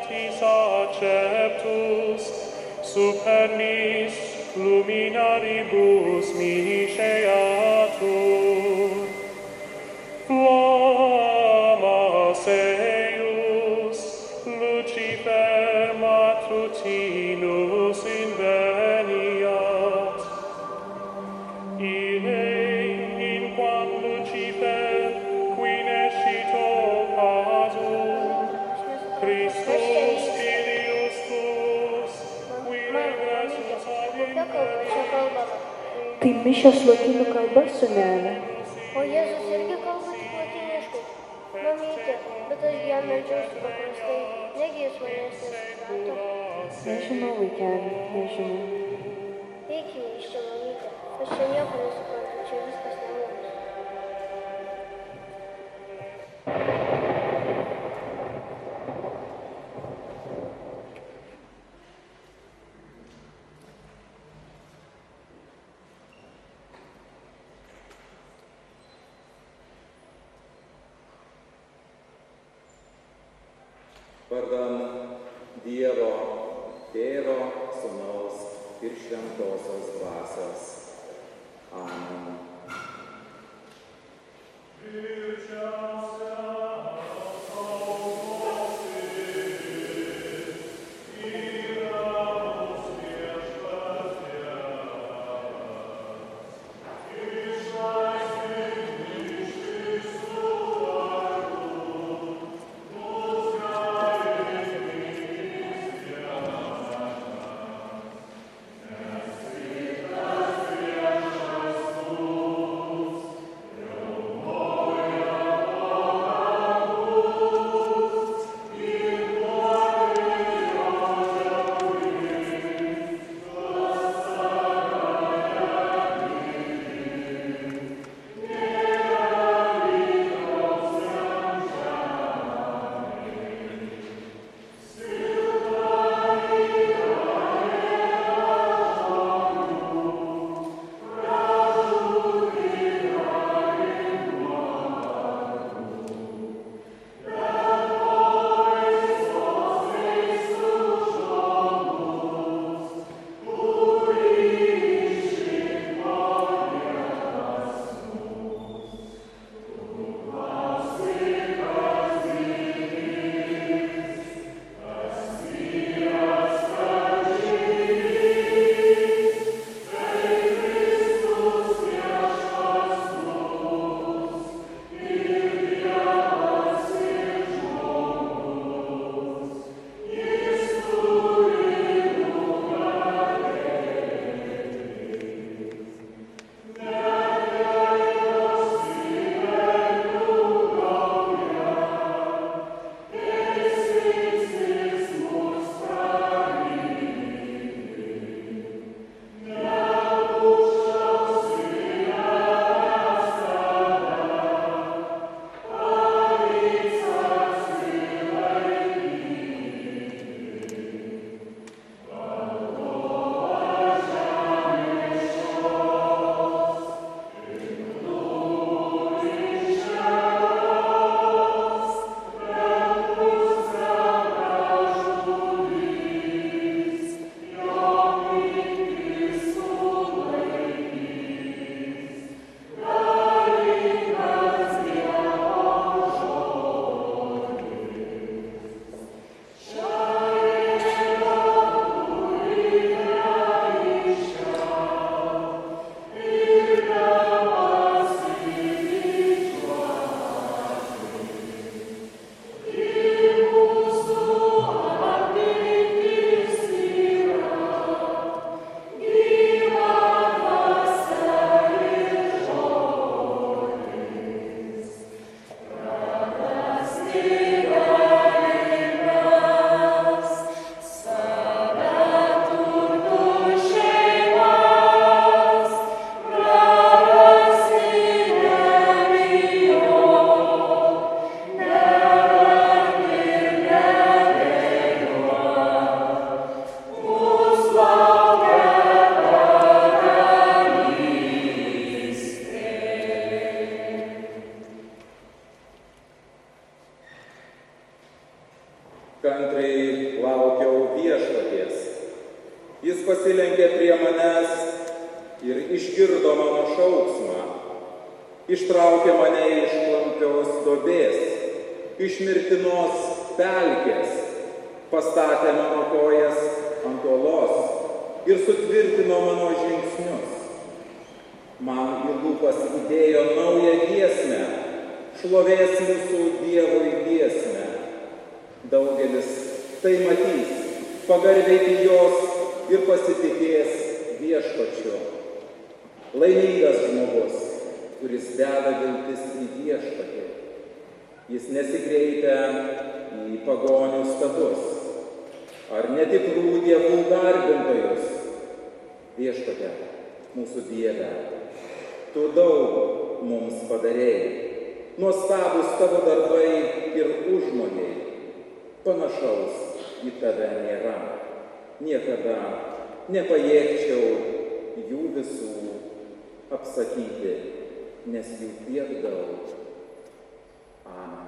beatis acceptus, supernis luminaribus misceatur. Flammas eius, Lucifer matutinus inveniat. Ille in quam Lucifer qui nescito pasum, Christus Filius tuus, qui regressus ad infernum. Tai mišios lotynų kalba, sūnelė. O Jėzus irgi kalba tik lotyniškai. Mamytė, bet aš jam meldžiausi paprastai, negi jis manęs nesuprato. Nežinau, vaikeli, nežinau. Eikime iš čia, mamytė. Aš čia nieko nesuprantu, čia viskas ne mums. Vardan Dievo, Tėvo, Sūnaus ir Šventosios Dvasios. Amen. Kantriai laukiau Viešpaties. Jis pasilenkė prie manęs ir išgirdo mano šauksmą. Ištraukė mane iš klampios duobės, iš mirtinos pelkės, pastatė mano kojas ant uolos ir sutvirtino mano žingsnius. Man į lūpas įdėjo naują giesmę, šlovės mūsų Dievui giesmę. Daugelis tai matys, pagarbiai bijos ir pasitikės Viešpačiu. Laimingas žmogus, kuris deda viltis į Viešpatį. Jis nesikreipia į pagonių stadus ar netikrų dievų garbintojus. Viešpatie, mūsų Dieve, tu daug mums padarėjai, nuostabūs tavo darbai ir užmojai. Panašaus į tave nėra. Niekada nepajėgčiau jų visų apsakyti, nes jų tiek daug. Amen.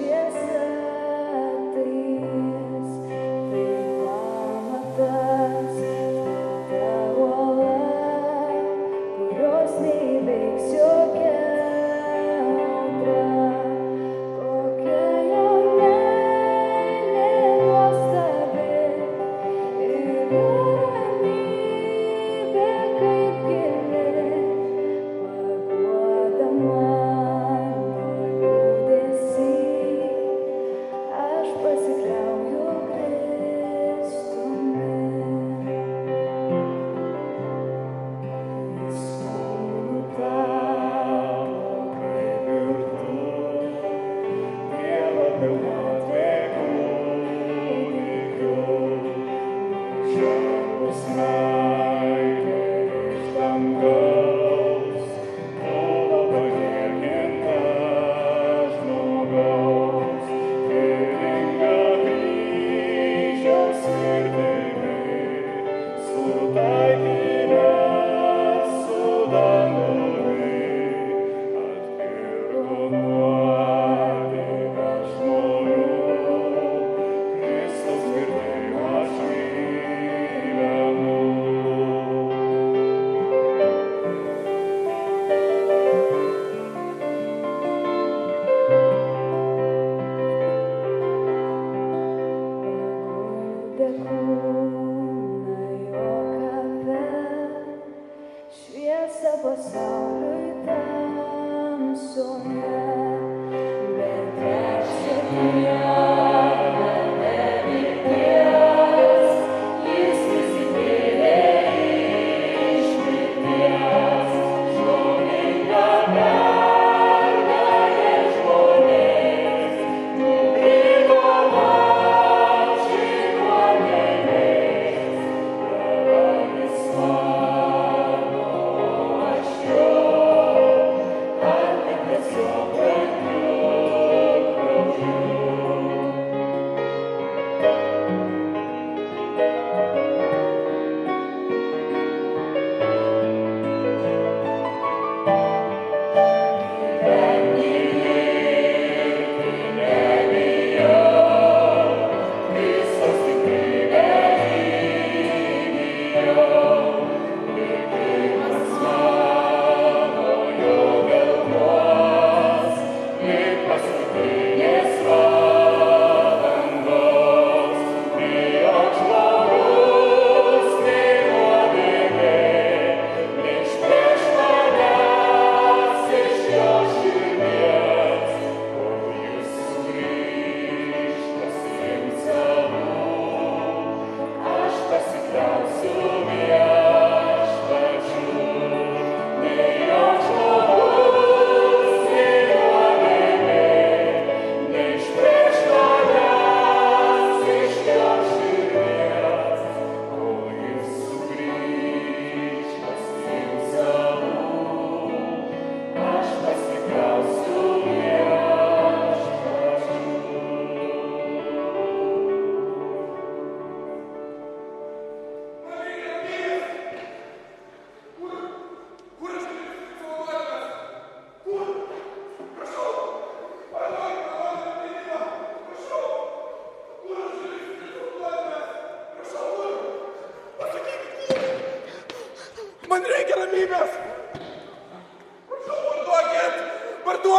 Yes.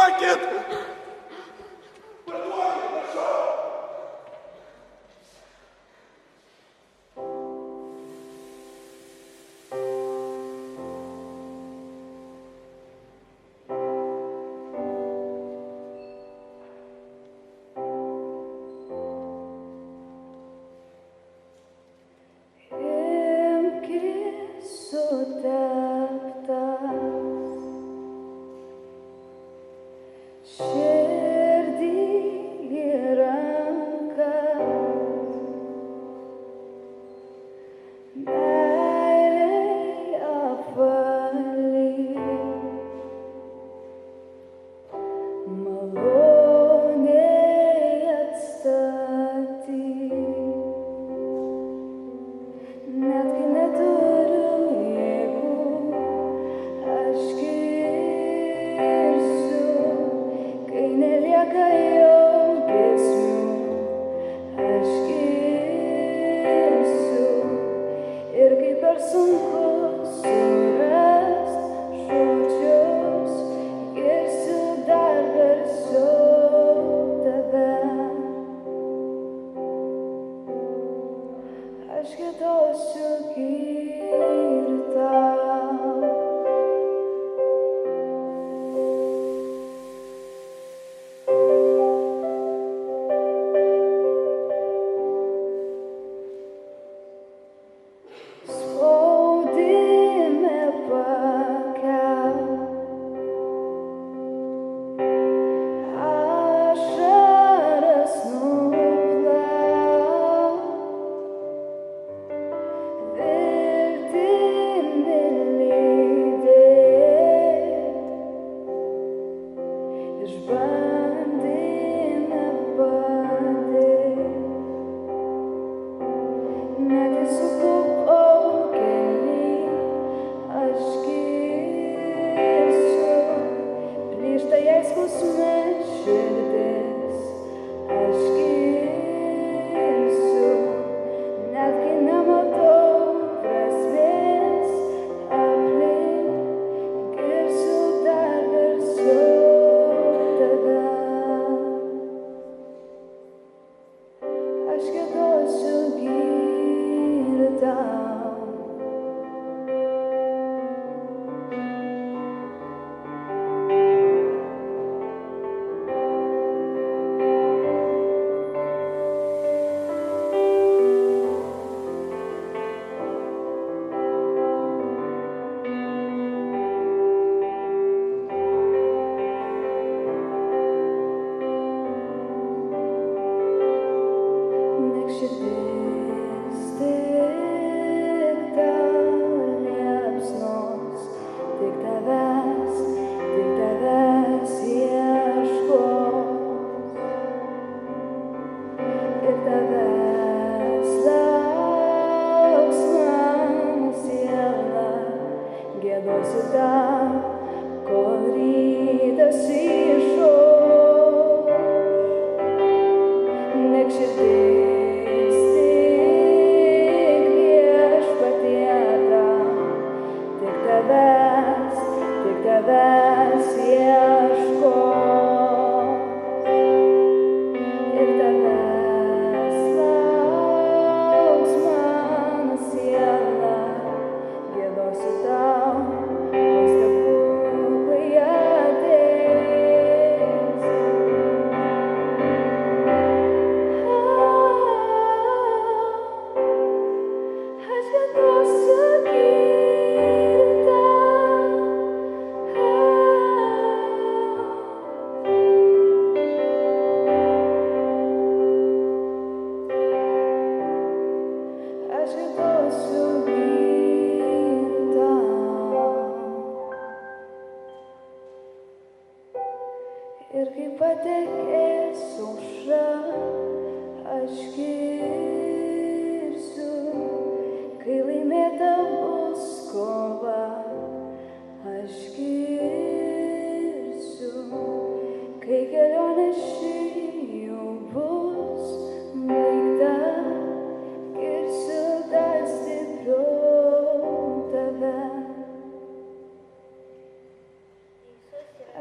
Parduokit!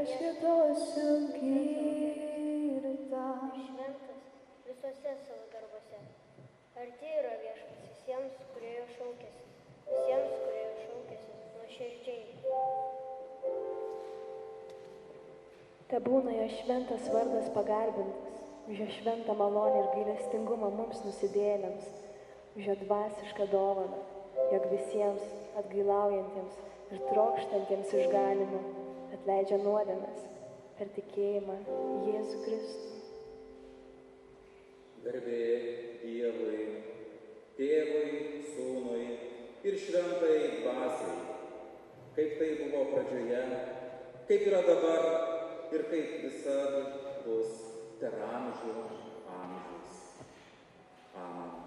Aš giedosiu Šventas visuose savo darbuose. Arti yra viešpats visiems, kurie jo šaukiasi. Visiems, kurie jo šaukiasi nuoširdžiai. Tebūna jo šventas vardas pagarbintas, už jo šventą malonę ir gailestingumą mums nusidėjėliams, už jo dvasišką dovaną, jog visiems atgailaujantiems ir trokštantiems išganimo atleidžia nuodėmes per tikėjimą į Jėzų Kristų. Garbė Dievui, Tėvui, Sūnui ir Šventai Dvasiai, kaip tai buvo pradžioje, kaip yra dabar ir kaip visada bus per amžių amžius. Amen.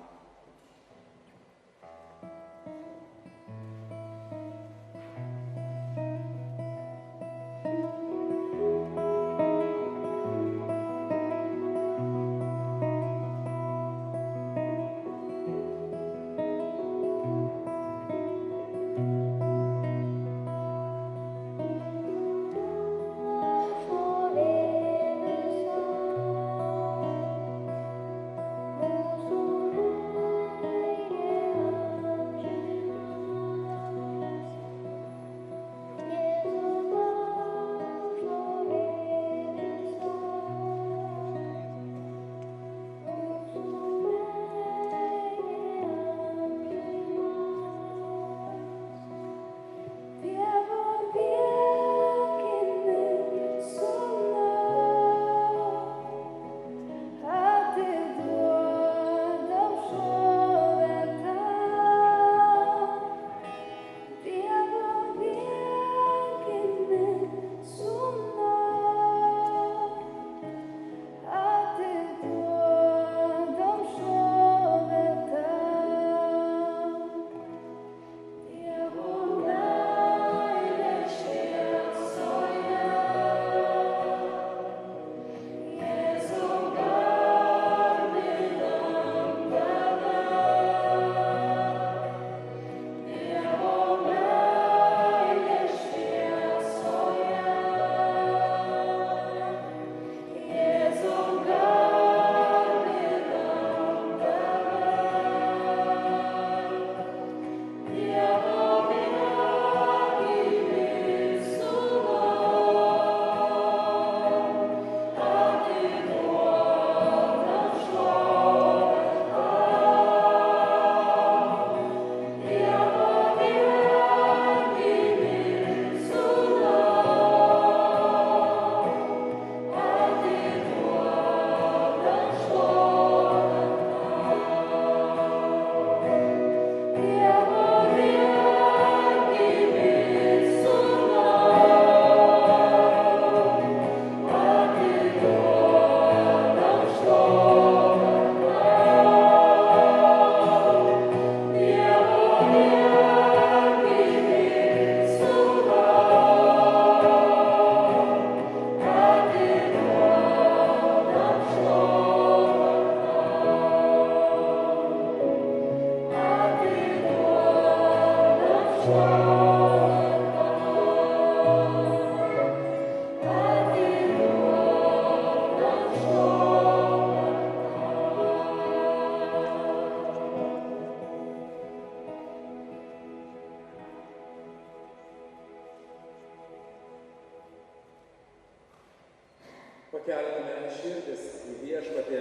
Pakelkime širdis į Viešpatį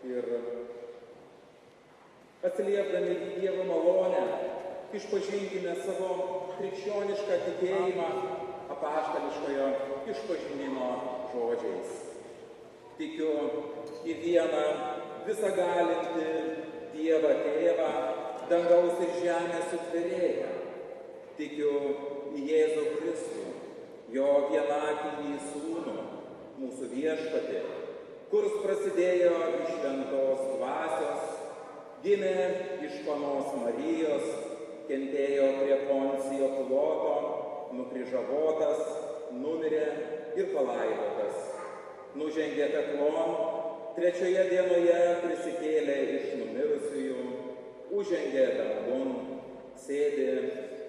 ir atsiliepdami į Dievo malonę, išpažinkime savo krikščionišką tikėjimą apaštališkojo išpažinimo žodžiais. Tikiu į vieną visagalintį Dievą Tėvą, dangaus ir žemės sutvėrėją. Tikiu į Jėzų Kristų, jo vienatinį Sūnų, mūsų Viešpatį, kuris prasidėjo iš šventos dvasios, gimė iš panos Marijos, kentėjo prie Poncijo Piloto, nukryžiavotas, numirė ir palaidotas. Nužengė peklon, trečioje dienoje prisikėlė iš numirusiųjų, užžengė dangun, sėdi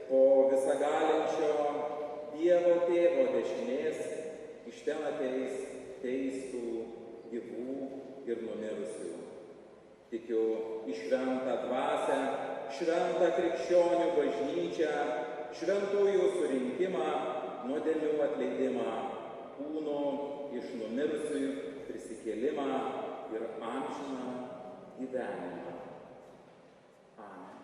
po visagalinčio Dievo Tėvo dešinės iš ten ateis teistų gyvų ir numirusių. Tikiu į šventą dvasią, šventą krikščionių bažnyčią, šventųjų surinkimą, nuodėmių atleidimą, kūno iš numirusiųjų prisikėlimą ir amžiną gyvenimą. Amen.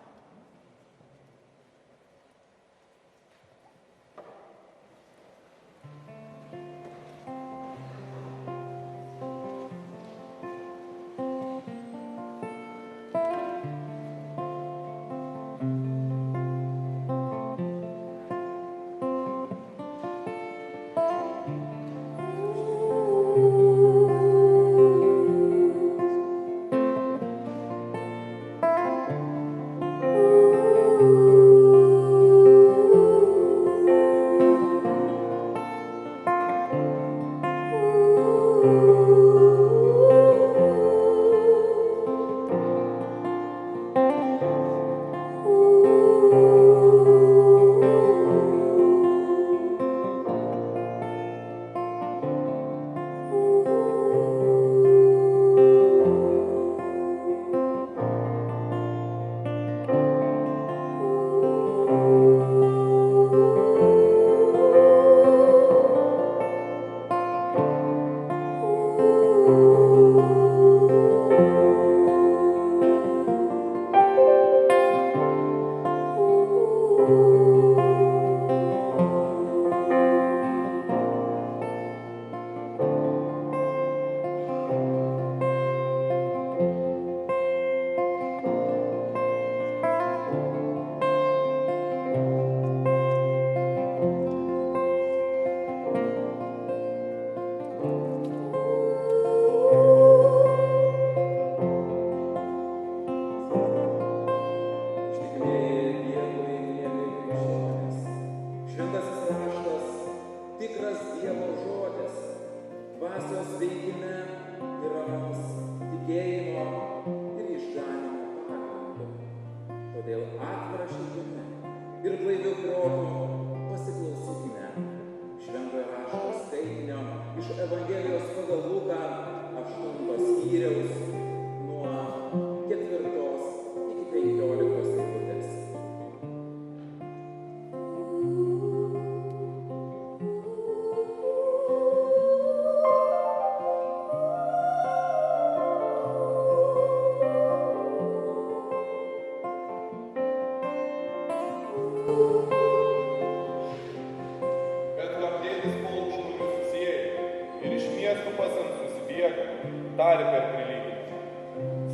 tarė per prilyginimą.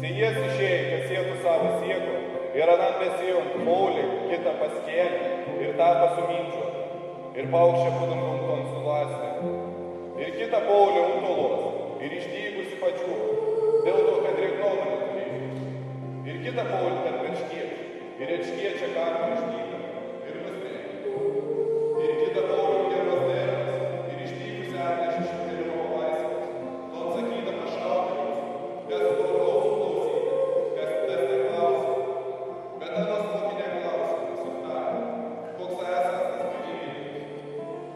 Sėjas išėjo, kas sėtų savo sėklą, ir anan besėjant Paulį, kitą paskėlį, ir tą pasumindžiuotą, ir paukščią pudangom ton sulasnę. Ir kitą Paulį untolos, ir išdygusi pačiūrą, dėl to, kad reiknomą neturėjo. Ir kitą Paulį tarp erškiečių, ir erškiečia karmą išdyką, ir nusmėjo. Ir kitą Paulį geras dervas, ir išdygusi atnešė šimtelimo laisvės, to atsakydamas šaudymus, kas to klausyti, kas tas neklausia. Bet anas mokinė klausimas ir tarė, koks esas tas pagyvinimas.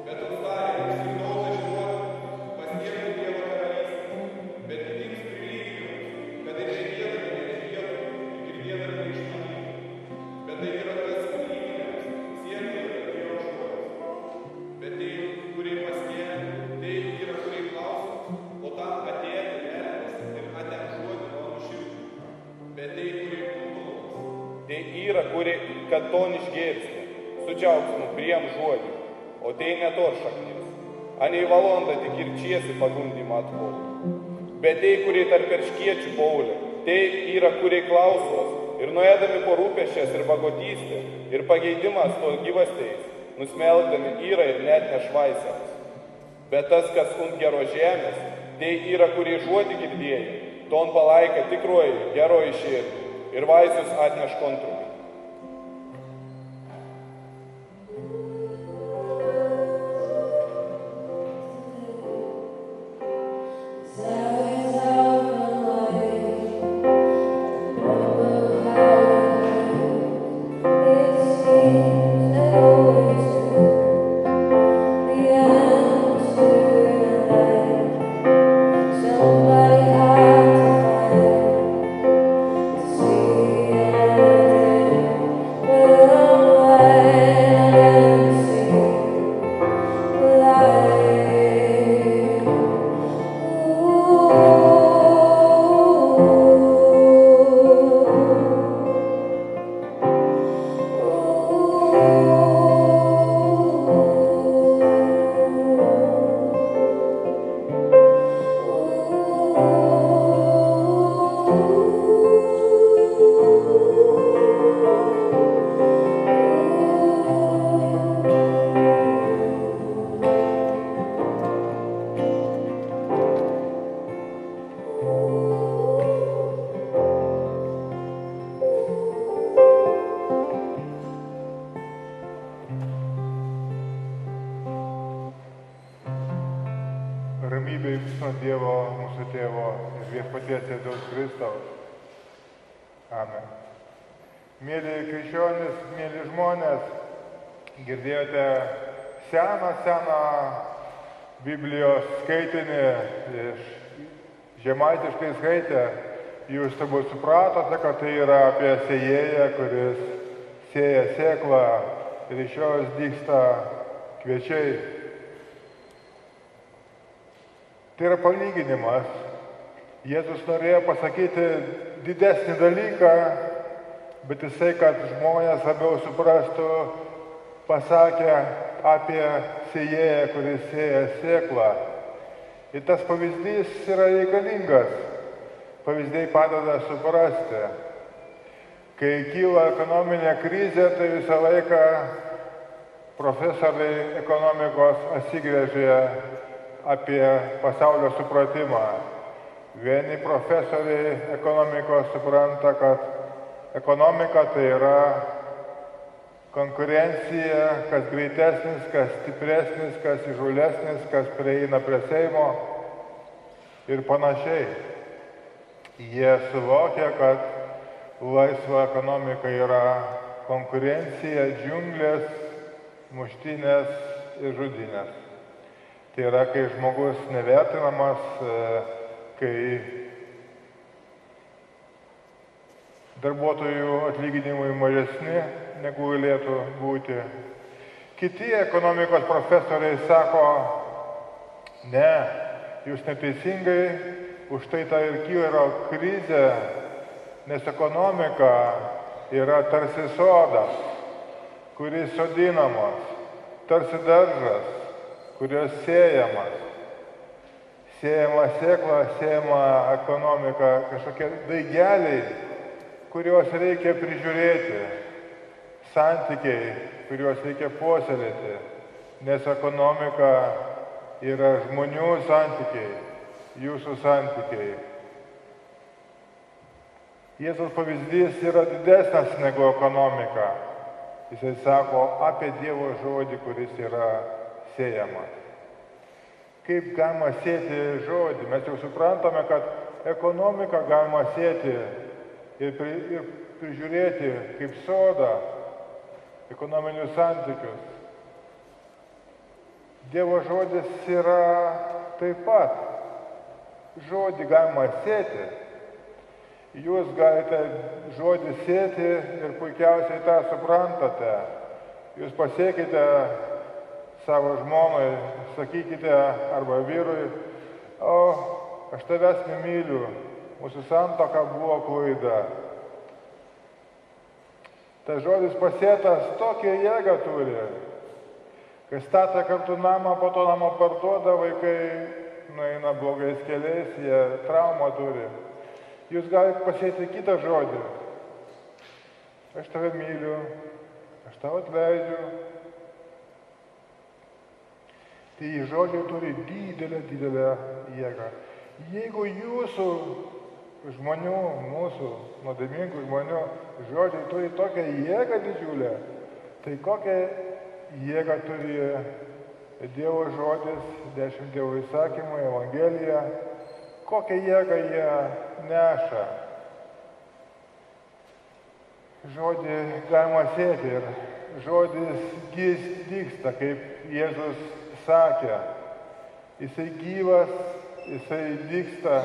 Bet užtarė, išsignauta žinoti, pasiekti Dievo karalystę, bet kitiems prilyginimus, kad ir žiūrėdami nežiūrėtų, ir girdėdami neišmanytų. Bet tai yra tas prilyginimas, siekti Dievo žodis. Bet tai, kurie paskėlė, tai yra, kurie klauso, o tam atėjo velnias ir atėm žodį mano širdį. Bet tai, kurie kultūros, tai yra, kurie, kad to išgėrsime, su džiaugsmu priėm žodį, o tai ne to šaknis. Anei valandą tik ir čiesi pagundimą atpolti. Bet tai, kurie tarp erškiečių Paulį, tai yra, kurie klausos ir nuėdami po rūpesčias ir bagotystę ir pageidimas to gyvasteis, nusmelkdami yra ir net nešvaisiams. Bet tas, kas ant geros žemės, tai yra, kurie žodį girdėjai, ton palaika tikroji geroji širdį ir vaisius atneš kontrumį. The answer ramybė viso Dievo, mūsų Tėvo ir Viešpaties Jėzaus Kristaus. Amen. Mėly krikščionys, mėly žmonės, girdėjote seną Biblijos skaitinį iš žemaitiškai skaitę. Jūs turbūt supratote, kad tai yra apie sėjėją, kuris sėja sėklą ir iš jos dygsta kviečiai. Tai yra palyginimas. Jėzus norėjo pasakyti didesnį dalyką, bet jisai, kad žmonės labiau suprastų, pasakė apie sėjėją, kuris sėja sėklą. Ir tas pavyzdys yra reikalingas. Pavyzdžiai padeda suprasti. Kai kyla ekonominė krizė, tai visą laiką profesoriai ekonomikos atsigręžia apie pasaulio supratimą. Vieni profesoriai ekonomikos supranta, kad ekonomika tai yra konkurencija, kas greitesnis, kas stipresnis, kas įžūlesnis, kas prieina prie Seimo ir panašiai. Jie suvokia, kad laisva ekonomika yra konkurencija, džiunglės, muštynės ir žudynės. Tai yra, kai žmogus nevertinamas, kai darbuotojų atlyginimai mažesni negu galėtų būti. Kiti ekonomikos profesoriai sako, ne, jūs neteisingai, už tai ta ir kyla krizė, nes ekonomika yra tarsi sodas, kuris sodinamas, tarsi daržas, kurios sėjamas. Sėjama sėkla, sėjama ekonomika, kažkokie daigeliai, kuriuos reikia prižiūrėti, santykiai, kuriuos reikia puoselėti, nes ekonomika yra žmonių santykiai, jūsų santykiai. Jėzaus pavyzdys yra didesnis negu ekonomika. Jisai sako apie Dievo žodį, kuris yra sėjamas. Kaip galima sėti žodį? Mes jau suprantame, kad ekonomiką galima sėti ir prižiūrėti kaip sodą, ekonominius santykius. Dievo žodis yra taip pat. Žodį galima sėti. Jūs galite žodį sėti ir puikiausiai tą suprantate. Jūs pasiekite savo žmonai, sakykite arba vyrui, o aš tavęs nemyliu, mūsų santuoka buvo klaida. Tas žodis pasėtas tokią jėgą turi, kai statė kartu namą, po to namą parduoda, vaikai nueina blogais keliais, jie traumą turi. Jūs galite pasėti kitą žodį. Aš tave myliu, aš tau atleidžiu. Tai žodžiai turi didelę jėgą. Jeigu jūsų žmonių, mūsų nuodėmingų žmonių žodžiai turi tokią jėgą didžiulę, tai kokią jėgą turi Dievo žodis, 10 Dievo įsakymų, Evangelija, kokią jėgą jie neša. Žodį galima sėti ir žodis dygsta, kaip Jėzus sakė. Jisai gyvas, jisai dygsta,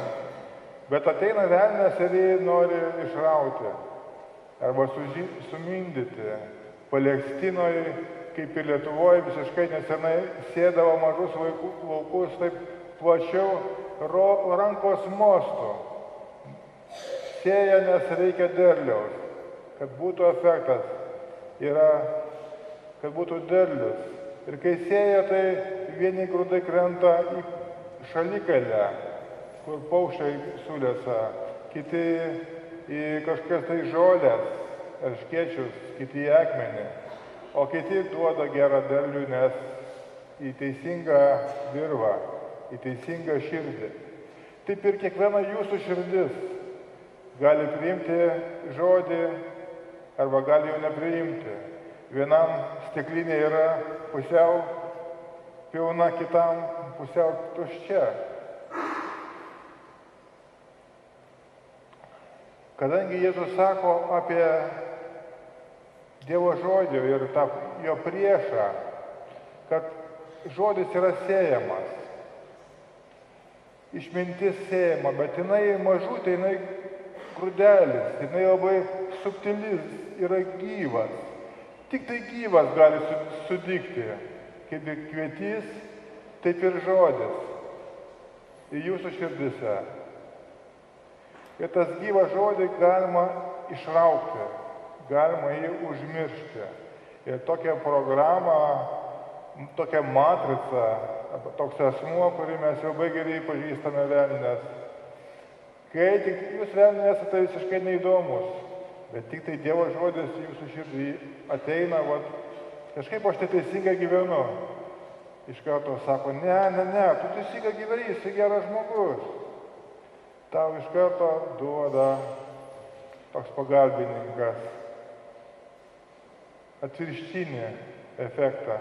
bet ateina velnias ir jį nori išrauti arba sumindyti. Palestinoj, kaip ir Lietuvoje, visiškai nesenai sėdavo mažus laukus taip plačiau rankos mostu. Sėja, nes reikia derliaus, kad būtų efektas, yra, kad būtų derlius. Ir kai sėja, tai vieni grūdai krenta į šalikelę, kur paukščiai sulėsa, kiti į kažkokias tai žolės, erškėčius, kiti į akmenį, o kiti duoda gerą derlių, nes į teisingą dirvą, į teisingą širdį. Taip ir kiekviena jūsų širdis gali priimti žodį arba gali jo nepriimti. Vienam stiklinė yra pusiau pilna, kitam pusiau tuščia. Kadangi Jėzus sako apie Dievo žodį ir tą jo priešą, kad žodis yra sėjamas, išmintis sėjama, bet jinai mažutė, jinai grūdelis, jinai labai subtilis, yra gyvas. Tik tai gyvas gali sudygti, kaip ir kvietys, taip ir žodis į jūsų širdise. Ir tas gyvas žodį galima išraukti, galima jį užmiršti. Ir tokią programą, tokią matricą, toks asmuo, kurį mes jau gerai pažįstame velnės. Kai tik jūs velnės esate visiškai neįdomus, bet tik tai Dievo žodis jūsų širdį ateina, kažkaip aš tai teisingai gyvenu. Iš karto sako, ne, tu teisingai gyveni, esi geras žmogus. Tau iš karto duoda toks pagalbininkas atvirkštinį efektą.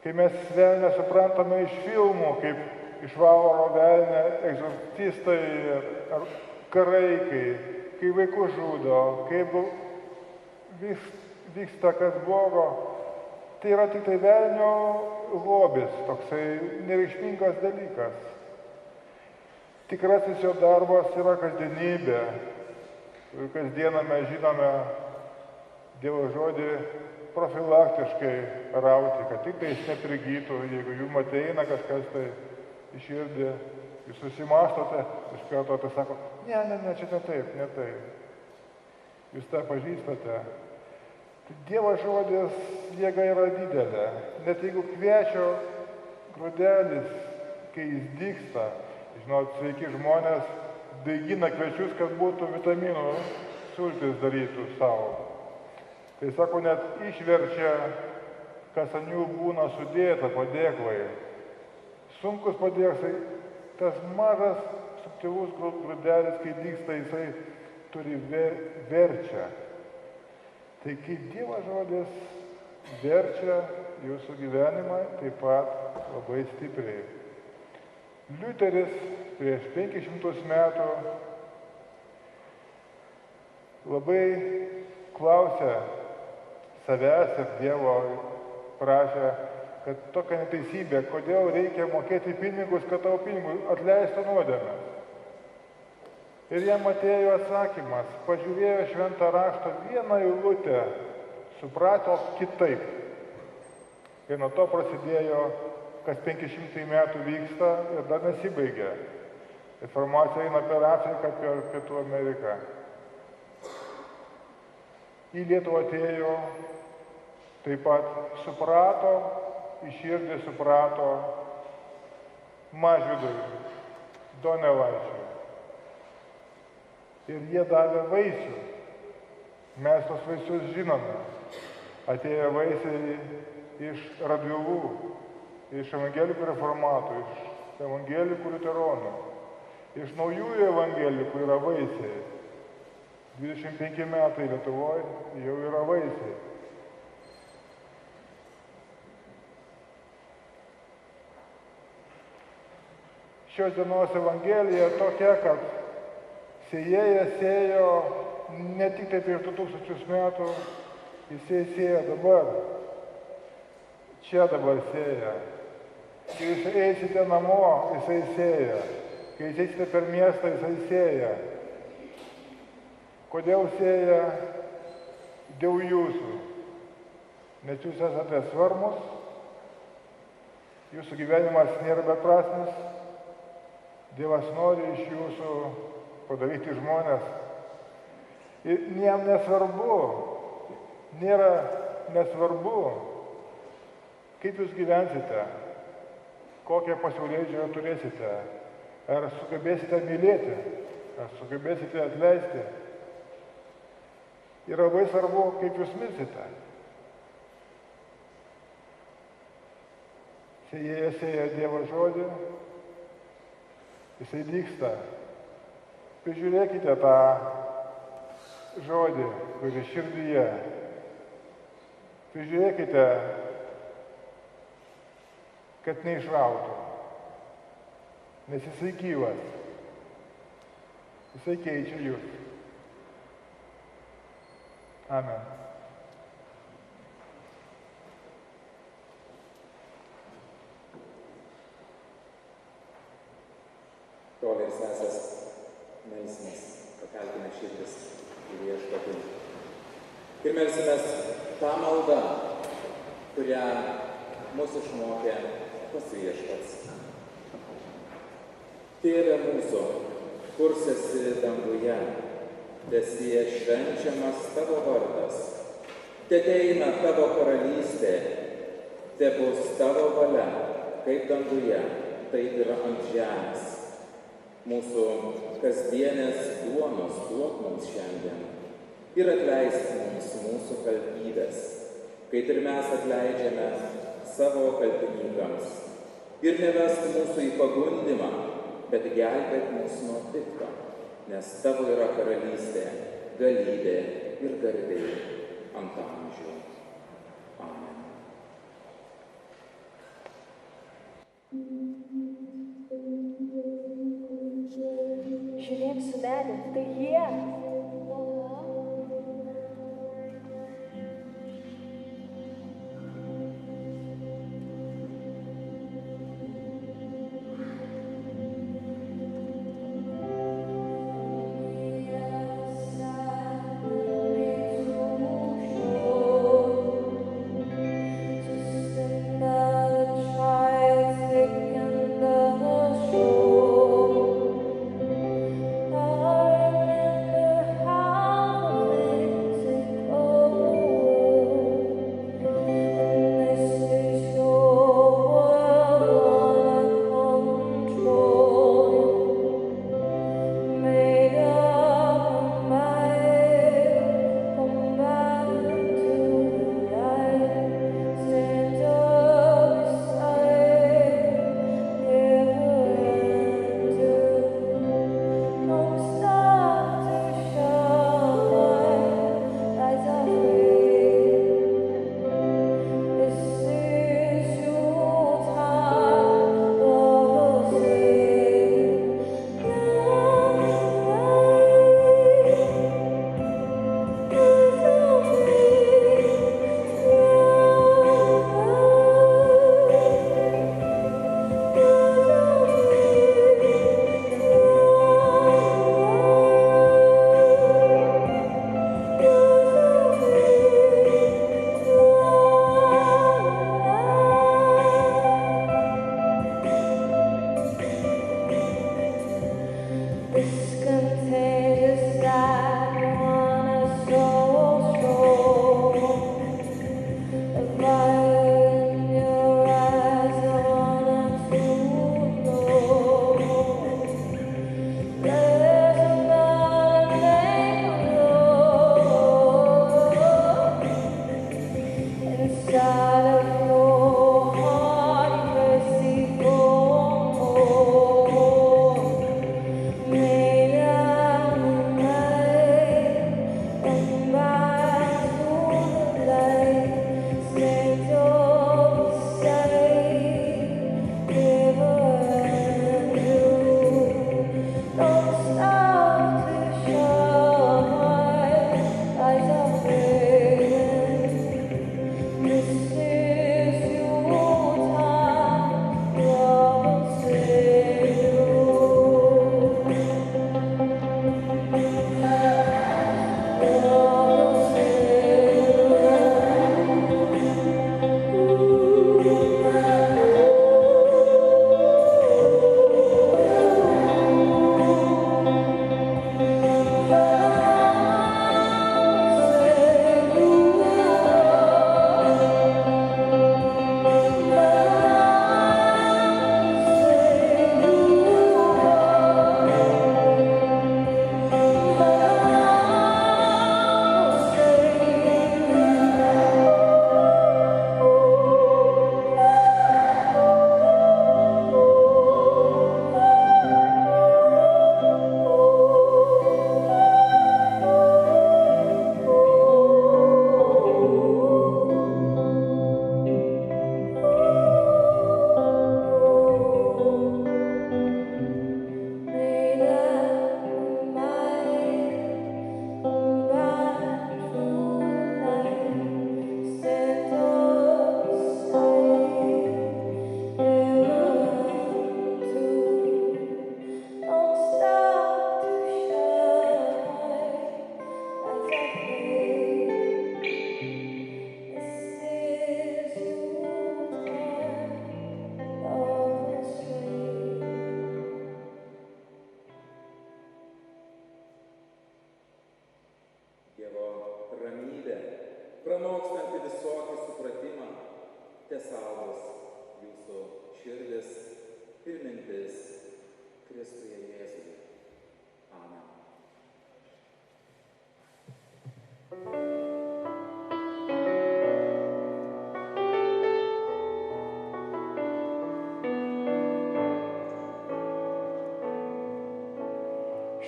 Kai mes velnę suprantame iš filmų, kaip išvaro velnę egzorcistai ar karaikai, kai vaikus žudo, kaip vyksta kas blogo, tai yra tik tai velnio lobis, toksai nereikšmingas dalykas. Tikrasis jo darbas yra kasdienybė. Ir kasdieną mes žinome Dievo žodį profilaktiškai rauti, kad tik tai jis neprigytų, jeigu jums ateina kažkas tai į širdį, jūs susimastote, iš karto tai sako, ne, čia ne taip. Jūs tą pažįstate. Tai Dievo žodis jėga yra didelė. Net jeigu kviečio grūdelis, kai jis dygsta, žinot, sveiki žmonės daigina kviečius, kad būtų vitaminų sultis darytų savo. Tai sako, net išverčia, kas ant jų būna sudėta padėklai. Sunkus padėklai, tas mažas subtilus grūdelis, kai dygsta, jisai turi verčia. Tai kai Dievo žodis verčia jūsų gyvenimą, taip pat labai stipriai. Liuteris prieš 500 metų labai klausė savęs ir Dievo, prašė, kad tokia neteisybė, kodėl reikia mokėti pinigus, kad tavo pinigų atleistų nuodėmes. Ir jam atėjo atsakymas, pažiūrėjo šventą raštą vieną eilutę, suprato kitaip. Ir nuo to prasidėjo, kas 500 metų vyksta ir dar nesibaigia. Informacija eina per Afriką, per Pietų Ameriką. Į Lietuvą atėjo, taip pat suprato, į širdį suprato Mažvydui, Donelaičiui. Ir jie davė vaisių. Mes tos vaisius žinome. Atėjo vaisiai iš Radvilų, iš evangelikų reformatų, iš evangelikų liuteronų, iš naujųjų evangelikų yra vaisiai. 25 metai Lietuvoje jau yra vaisiai. Šios dienos evangelija tokia, kad sėjėjas sėjo ne tik tai prieš 2000 metų, jisai sėja dabar. Čia dabar sėja. Kai jūs eisite namo, jisai sėja. Kai jūs eisite per miestą, jisai sėja. Kodėl sėja? Dėl jūsų. Nes jūs esate svarbus, jūsų gyvenimas nėra beprasmis, Dievas nori iš jūsų padaryti žmonės. Ir jam nesvarbu, nėra nesvarbu, kaip jūs gyvensite, kokią pasaulėžiūrą turėsite, ar sugebėsite mylėti, ar sugebėsite atleisti. Ir labai svarbu, kaip jūs mirsite. Sėjėjas sėja Dievo žodį, jisai dygsta. Pažiūrėkite tą žodį, kuris širdyje. Pažiūrėkite, kad neišrautų. Nes jisai gyvas. Jisai keičia jūs. Amen. Broliai ir sesės, melsimės, pakelkime širdis į Viešpatį. Ir melsimės tą maldą, kurią mūsų išmokė pats Viešpats. Tėve mūsų, kurs esi danguje, teesie švenčiamas tavo vardas, teateina tavo karalystė, tebus tavo valia, kaip danguje, taip ir ant žemės. Mūsų kasdienės duonos duok mums šiandien ir atleisk mums mūsų kaltybes, kaip ir mes atleidžiame savo kaltininkams. Ir nevesk mūsų į pagundimą, bet gelbėk mus nuo pikto, nes tavo yra karalystė, galybė ir garbė ant amžių. Amen. Žiūrėk, sūneli, tai jie. I remember saugos jūsų širdis ir mintis Kristuje Jėzuje. Amen.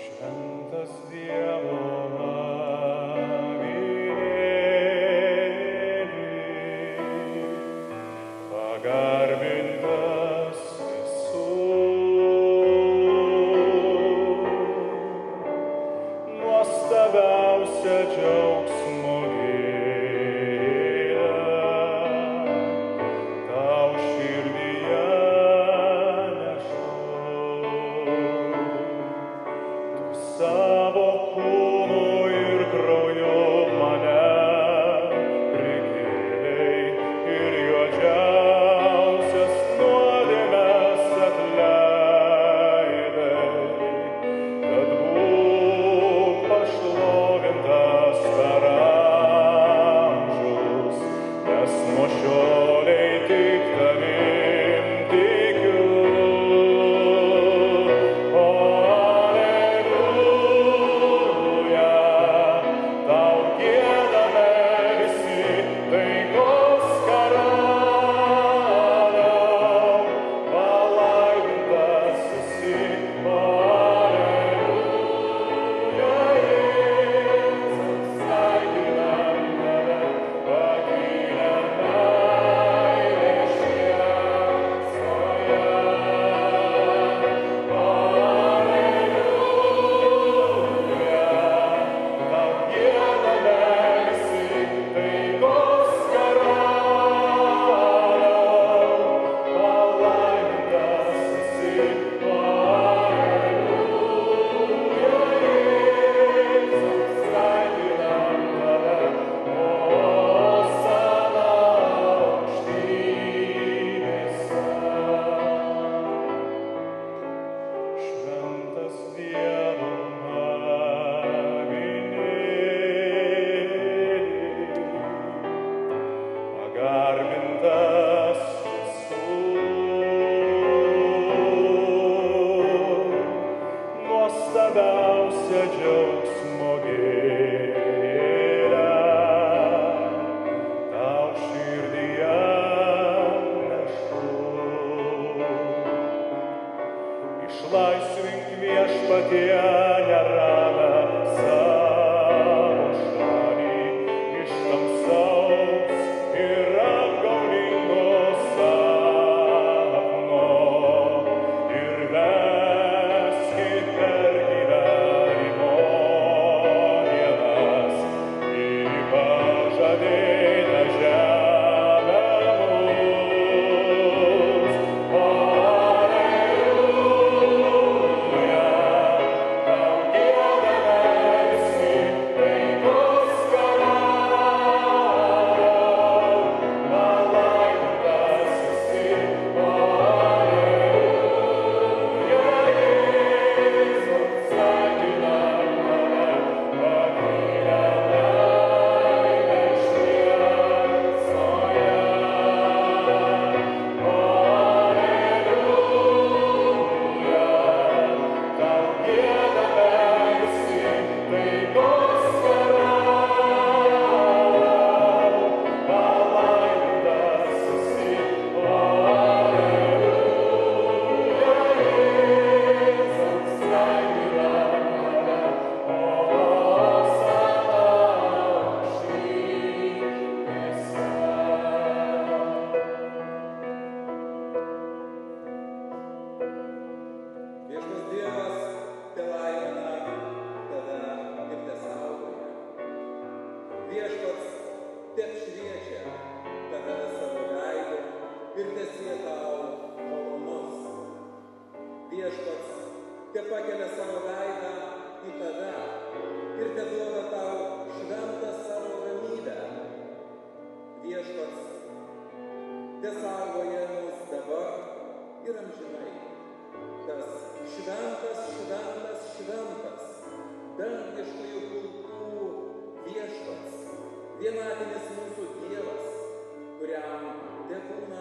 Šventas Dievo pagarbintas nuostabiausia džiaugsmo gėlė, tau širdyje nešu. Tu savo kūnu ir krauju mane prikėlei ir juodžiausias nuodėmes atleidai, kad būk pašlovintas per amžius, nes nuo šiolei tik tavim tikiu. O Alleluja, tau giedame visi, taikos karaliau, palaimintas esi. O Alleluja, Jėzus, sveikinam tave, pagynę meilė šviesoje. O Alleluja, tau giedame visi, taikos karaliau, palaimintas esi. O Alleluja, Jėzus, sveikinam tave, Osana aukštybėse. Šventas Dievo avinėli, pagarbintas nuostabiausia džiaugsmo gėlė, tau širdyje nešu. Išlaisvink viešpatie neramią savo šalį iš tamsaus ir apgaulingo sapno ir veskit per gyvenimo dienas į pažadėtą žemę mus. O Alleluja, tau giedame visi, taikos karaliau, palaimintas esi. O Alleluja, Jėzus, sveikinam tave, pagynę meilė šviesoje. O Alleluja, tau giedame visi, taikos karaliau, palaimintas esi. O Alleluja, Jėzus, sveikinam tave, Osana aukštybėse. Viešpats Dievas telaimina tave ir tesaugoja. Viešpats teapšviečia tave savo veidu ir tesie tau malonus. Viešpats tepakelia savo veidą į tave ir teduoda tau šventą savo ramybę. Viešpats tesaugoja mus dabar ir amžinai. Tas šventas, šventas, šventas, dangiškųjų pulkų viešpats, vienatinis mūsų Dievas, kuriam tebūna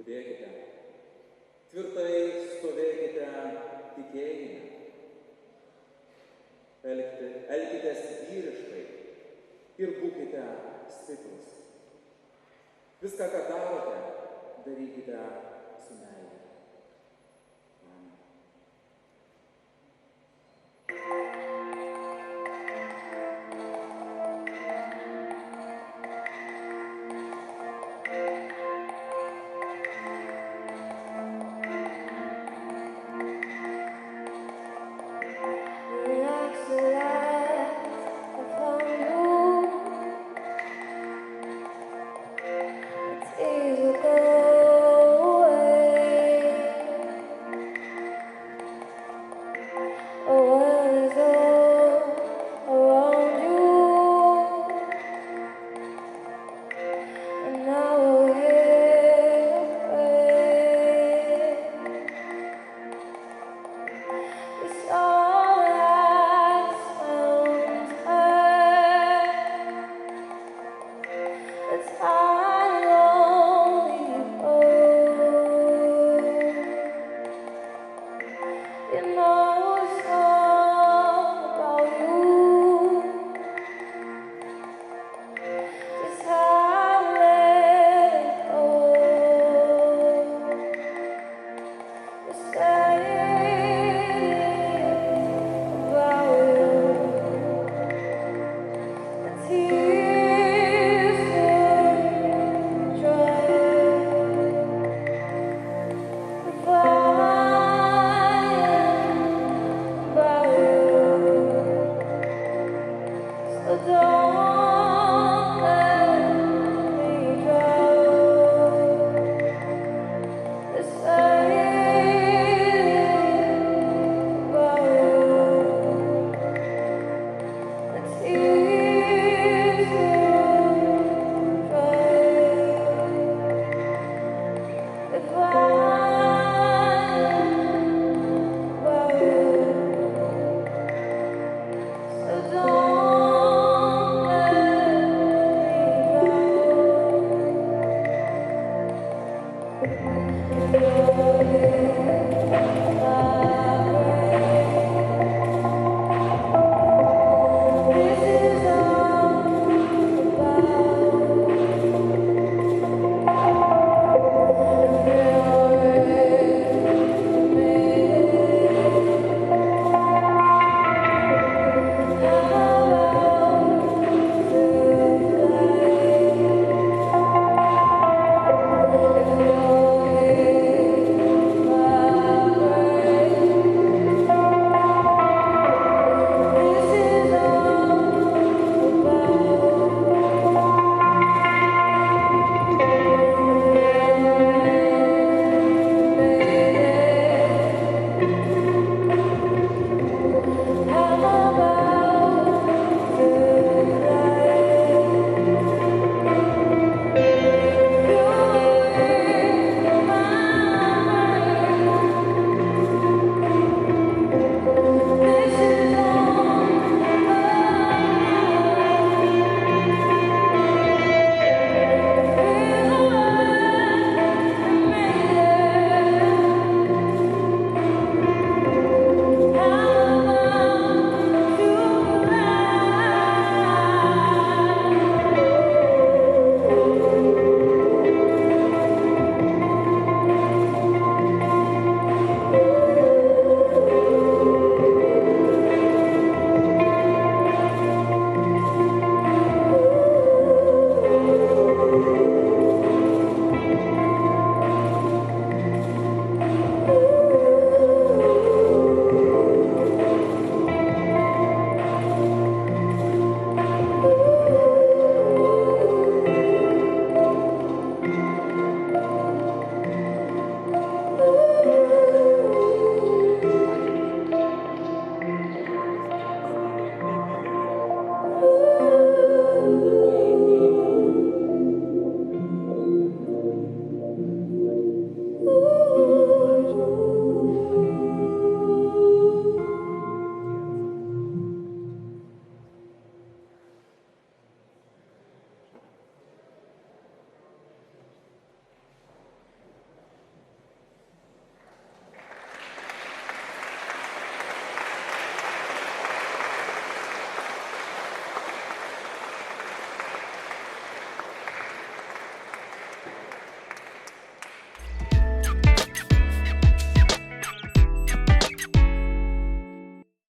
Budėkite. Tvirtai stovėkite tikėjime. Elkitės vyriškai ir būkite stiprus. Viską, ką darote, darykite su meile. Amen. It's all